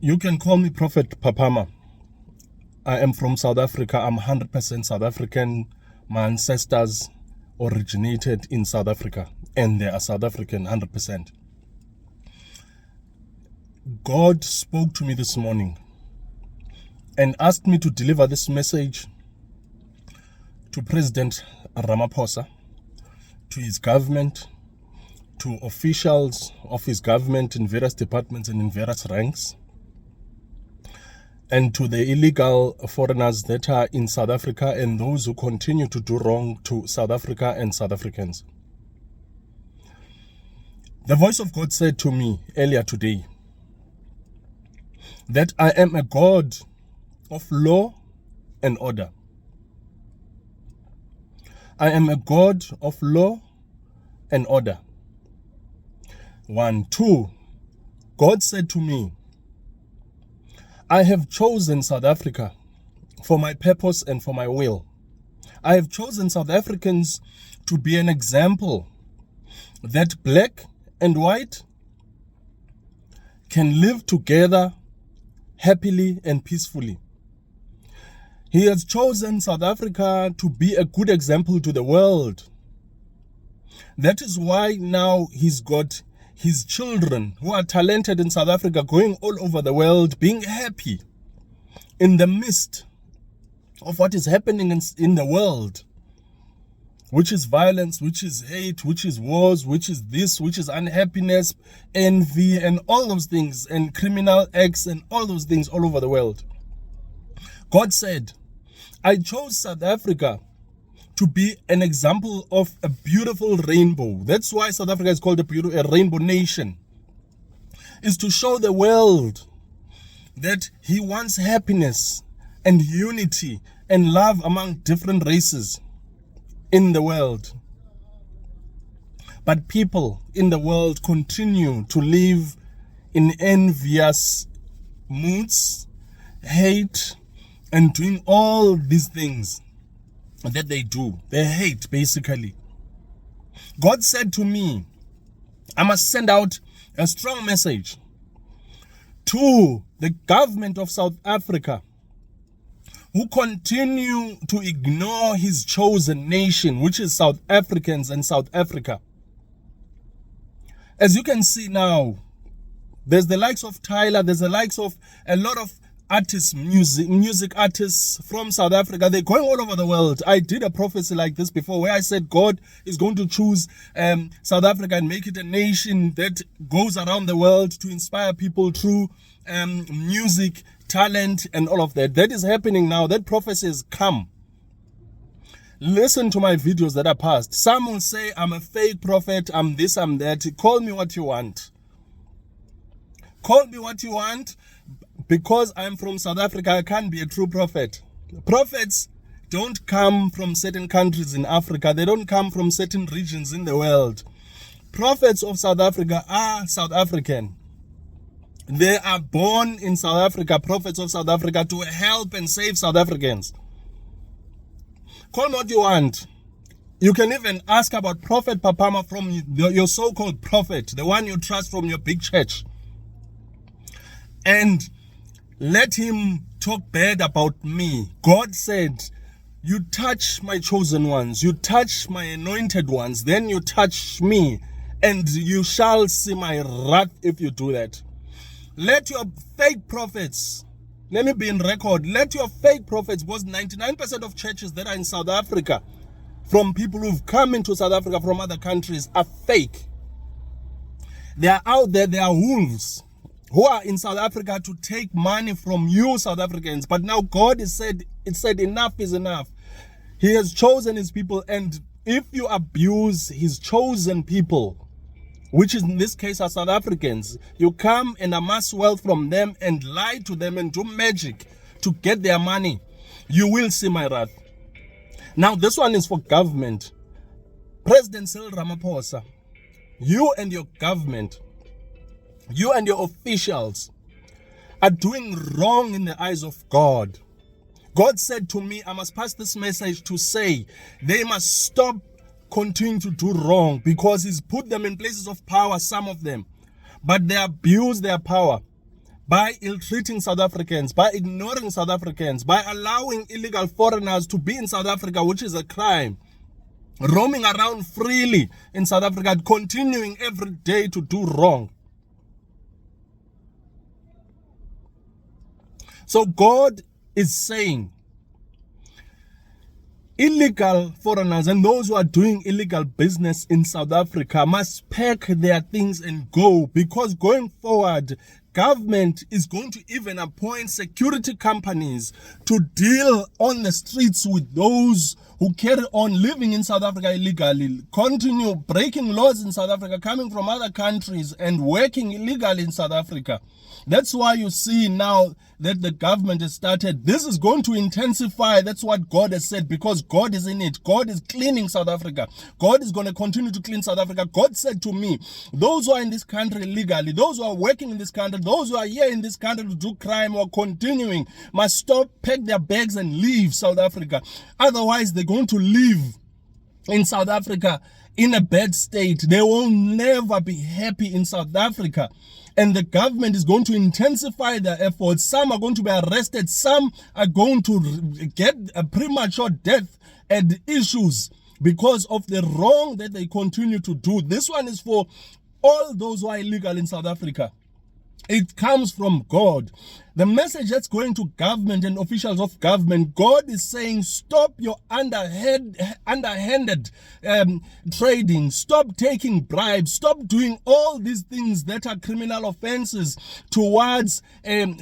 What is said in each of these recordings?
You can call me Profet Phaphama. I am from South Africa. I'm 100% South African. My ancestors originated in South Africa and they are South African 100%. God spoke to me this morning and asked me to deliver this message to President Ramaphosa, to his government, to officials of his government in various departments and in various ranks, and to the illegal foreigners that are in South Africa and those who continue to do wrong to South Africa and South Africans. The voice of God said to me earlier today that I am a God of law and order. I am a God of law and order. 1, 2, God said to me, I have chosen South Africa for my purpose and for my will. I have chosen South Africans to be an example that black and white can live together happily and peacefully. He has chosen South Africa to be a good example to the world. That is why now he's got his children who are talented in South Africa going all over the world, being happy in the midst of what is happening in the world, which is violence, which is hate, which is wars, which is this, which is unhappiness, envy, and all those things, and criminal acts, and all those things all over the world. God said, I chose South Africa to be an example of a beautiful rainbow. That's why South Africa is called a rainbow nation. Is to show the world that he wants happiness and unity and love among different races in the world. But people in the world continue to live in envious moods, hate, and doing all these things that they do. They hate, basically. God said to me, I must send out a strong message to the government of South Africa, who continue to ignore his chosen nation, which is South Africans and South Africa. As you can see now, there's the likes of Tyler, there's the likes of a lot of artists, music artists from South Africa. They're going all over the world. I did a prophecy like this before where I said God is going to choose South Africa and make it a nation that goes around the world to inspire people through music, talent, and all of that. That is happening now. That prophecy has come. Listen to my videos that are past. Some will say I'm a fake prophet, I'm this, I'm that. Call me what you want. Call me what you want. Because I'm from South Africa, I can't be a true prophet. Prophets don't come from certain countries in Africa. They don't come from certain regions in the world. Prophets of South Africa are South African. They are born in South Africa, prophets of South Africa, to help and save South Africans. Call me what you want. You can even ask about Profet Phaphama from your so-called prophet, the one you trust from your big church. And let him talk bad about me. God said, you touch my chosen ones, you touch my anointed ones, then you touch me, and you shall see my wrath if you do that. Let your fake prophets, let me be in record, let your fake prophets, because 99% of churches that are in South Africa, from people who've come into South Africa from other countries, are fake. They are out there, they are wolves who are in South Africa to take money from you South Africans. But now God has said, enough is enough. He has chosen his people, and if you abuse his chosen people, which is in this case are South Africans, you come and amass wealth from them and lie to them and do magic to get their money, you will see my wrath. Now this one is for government. President Cyril Ramaphosa, you and your government, you and your officials are doing wrong in the eyes of God. God said to me, I must pass this message to say they must stop continuing to do wrong, because he's put them in places of power, some of them, but they abuse their power. by ill-treating South Africans, by ignoring South Africans, by allowing illegal foreigners to be in South Africa, which is a crime, roaming around freely in South Africa, continuing every day to do wrong. So God is saying, illegal foreigners and those who are doing illegal business in South Africa must pack their things and go, because going forward, government is going to even appoint security companies to deal on the streets with those who carry on living in South Africa illegally, continue breaking laws in South Africa, coming from other countries and working illegally in South Africa. That's why you see now that the government has started. This is going to intensify. That's what God has said, because God is in it. God is cleaning South Africa. God is going to continue to clean South Africa. God said to me, those who are in this country illegally, those who are working in this country, those who are here in this country to do crime or continuing, must stop, pack their bags and leave South Africa. Otherwise, they're going to live in South Africa in a bad state. They will never be happy in South Africa. And the government is going to intensify their efforts. Some are going to be arrested. Some are going to get a premature death and issues because of the wrong that they continue to do. This one is for all those who are illegal in South Africa. It comes from God. The message that's going to government and officials of government, God is saying, stop your underhanded trading, stop taking bribes, stop doing all these things that are criminal offenses towards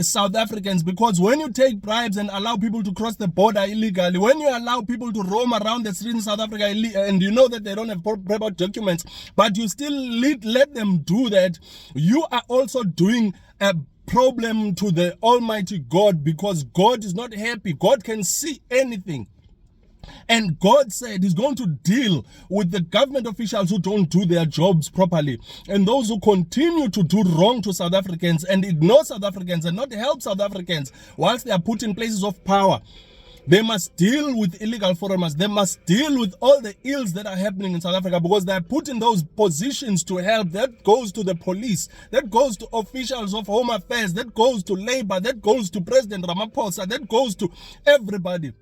South Africans. Because when you take bribes and allow people to cross the border illegally, when you allow people to roam around the streets in South Africa and you know that they don't have proper documents, but you still let them do that, you are also doing a problem to the Almighty God, because God is not happy. God can see anything. And God said he's going to deal with the government officials who don't do their jobs properly, and those who continue to do wrong to South Africans and ignore South Africans and not help South Africans whilst they are put in places of power. They must deal with illegal foreigners. They must deal with all the ills that are happening in South Africa, because they are put in those positions to help. That goes to the police, that goes to officials of Home Affairs, that goes to Labor, that goes to President Ramaphosa, that goes to everybody.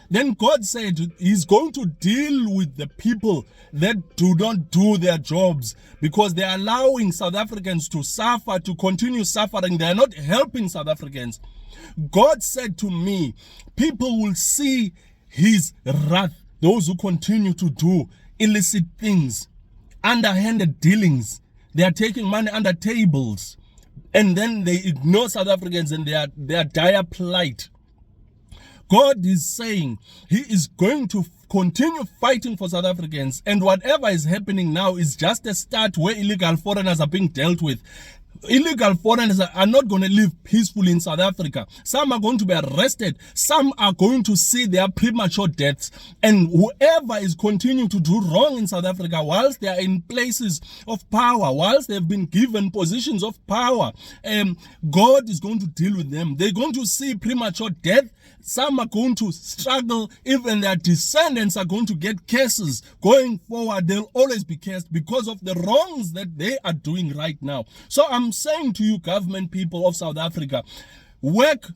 Then God said he's going to deal with the people that do not do their jobs, because they're allowing South Africans to suffer, to continue suffering. They're not helping South Africans. God said to me, people will see his wrath, those who continue to do illicit things, underhanded dealings. They are taking money under tables, and then they ignore South Africans and their dire plight. God is saying he is going to continue fighting for South Africans, and whatever is happening now is just a start where illegal foreigners are being dealt with. Illegal foreigners are not going to live peacefully in South Africa. Some are going to be arrested. Some are going to see their premature deaths. And whoever is continuing to do wrong in South Africa whilst they are in places of power, whilst they've been given positions of power, God is going to deal with them. They're going to see premature death. Some are going to struggle. Even their descendants are going to get cases. Going forward, they'll always be cursed because of the wrongs that they are doing right now. So I'm saying to you, government people of South Africa, work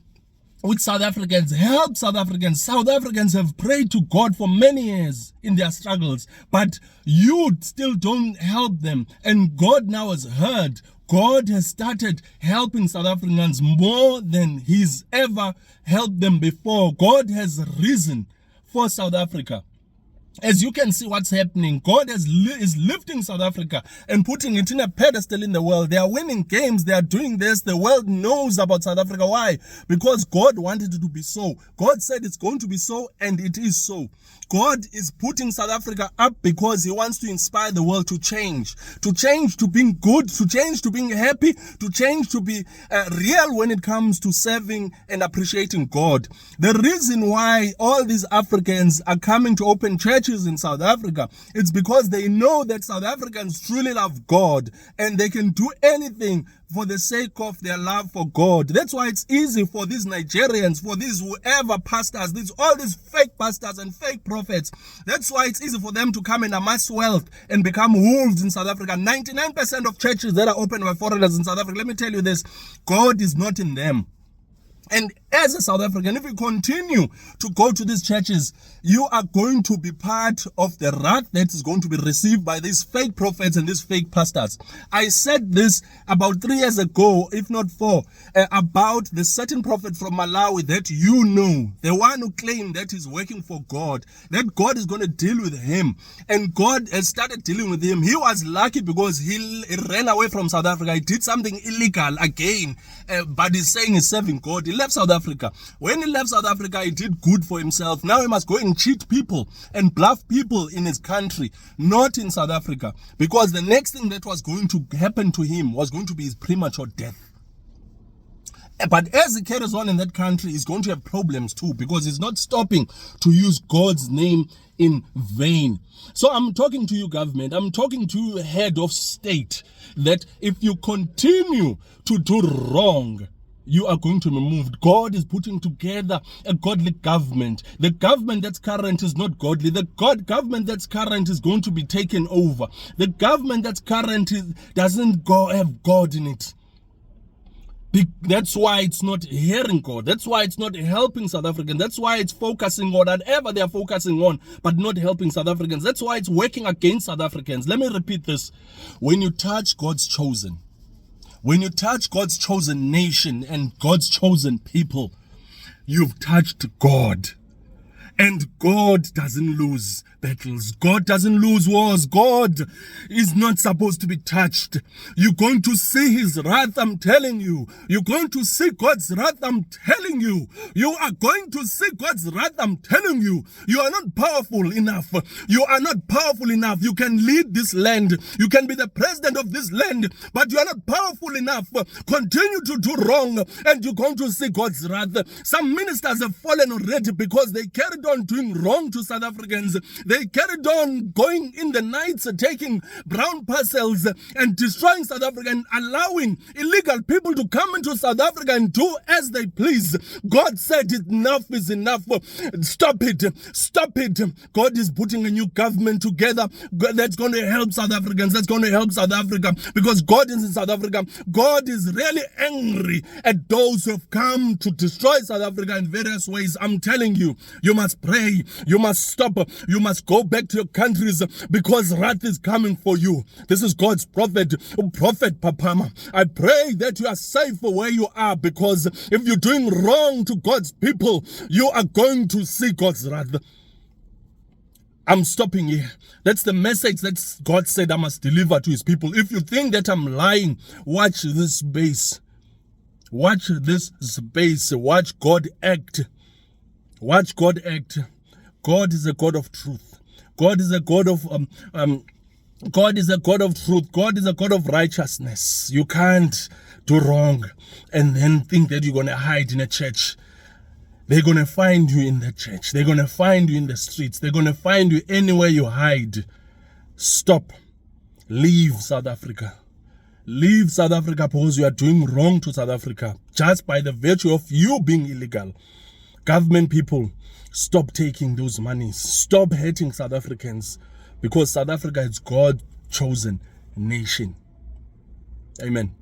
with South Africans, help South Africans. South Africans have prayed to God for many years in their struggles, but you still don't help them. And God now has heard. God has started helping South Africans more than he's ever helped them before. God has risen for South Africa. As you can see what's happening, God is lifting South Africa and putting it in a pedestal in the world. They are winning games. They are doing this. The world knows about South Africa. Why? Because God wanted it to be so. God said it's going to be so, and it is so. God is putting South Africa up because he wants to inspire the world to change to being good, to change to being happy, to change to be real when it comes to serving and appreciating God. The reason why all these Africans are coming to open churches churches in South Africa, it's because they know that South Africans truly love God and they can do anything for the sake of their love for God. That's why it's easy for these Nigerians, for these whoever pastors, all these fake pastors and fake prophets. That's why it's easy for them to come and amass wealth and become wolves in South Africa. 99% of churches that are opened by foreigners in South Africa, let me tell you this, God is not in them. And as a South African, if you continue to go to these churches, you are going to be part of the wrath that is going to be received by these fake prophets and these fake pastors. I said this about 3 years ago, if not 4, about the certain prophet from Malawi that you know, the one who claimed that he's working for God, that God is going to deal with him. And God has started dealing with him. He was lucky because he ran away from South Africa. He did something illegal again, but he's saying he's serving God. He left South Africa. When he left South Africa, he did good for himself. Now he must go and cheat people and bluff people in his country, not in South Africa, because the next thing that was going to happen to him was going to be his premature death. But as he carries on in that country, he's going to have problems too, because he's not stopping to use God's name in vain. So I'm talking to you, government. I'm talking to you, head of state, that if you continue to do wrong, you are going to be removed. God is putting together a godly government. The government that's current is not godly. The government that's current is going to be taken over. The government that's current doesn't have God in it. That's why it's not hearing God. That's why it's not helping South Africans. That's why it's focusing on whatever they're focusing on, but not helping South Africans. That's why it's working against South Africans. Let me repeat this. When you touch God's chosen, when you touch God's chosen nation and God's chosen people, you've touched God. And God doesn't lose battles. God doesn't lose wars. God is not supposed to be touched. You're going to see his wrath, I'm telling you. You're going to see God's wrath, I'm telling you. You are going to see God's wrath, I'm telling you. You are not powerful enough. You are not powerful enough. You can lead this land. You can be the president of this land, but you are not powerful enough. Continue to do wrong and you're going to see God's wrath. Some ministers have fallen already because they carried on doing wrong to South Africans. They carried on going in the nights, taking brown parcels and destroying South Africa and allowing illegal people to come into South Africa and do as they please. God said enough is enough. Stop it. Stop it. God is putting a new government together that's going to help South Africans. That's going to help South Africa, because God is in South Africa. God is really angry at those who have come to destroy South Africa in various ways. I'm telling you, you must pray. You must stop. You must go back to your countries, because wrath is coming for you. This is God's prophet, Profet Phaphama. I pray that you are safe where you are, because if you're doing wrong to God's people, you are going to see God's wrath. I'm stopping here. That's the message that God said I must deliver to his people. If you think that I'm lying, watch this space. Watch this space. Watch God act. Watch God act. God is a God of truth. God is a God of God is a God of truth. God is a God of righteousness. You can't do wrong and then think that you're going to hide in a church. They're going to find you in the church. They're going to find you in the streets. They're going to find you anywhere you hide. Stop. Leave South Africa. Leave South Africa, because you are doing wrong to South Africa just by the virtue of you being illegal. Government people, stop taking those monies. Stop hating South Africans, because South Africa is God's chosen nation. Amen.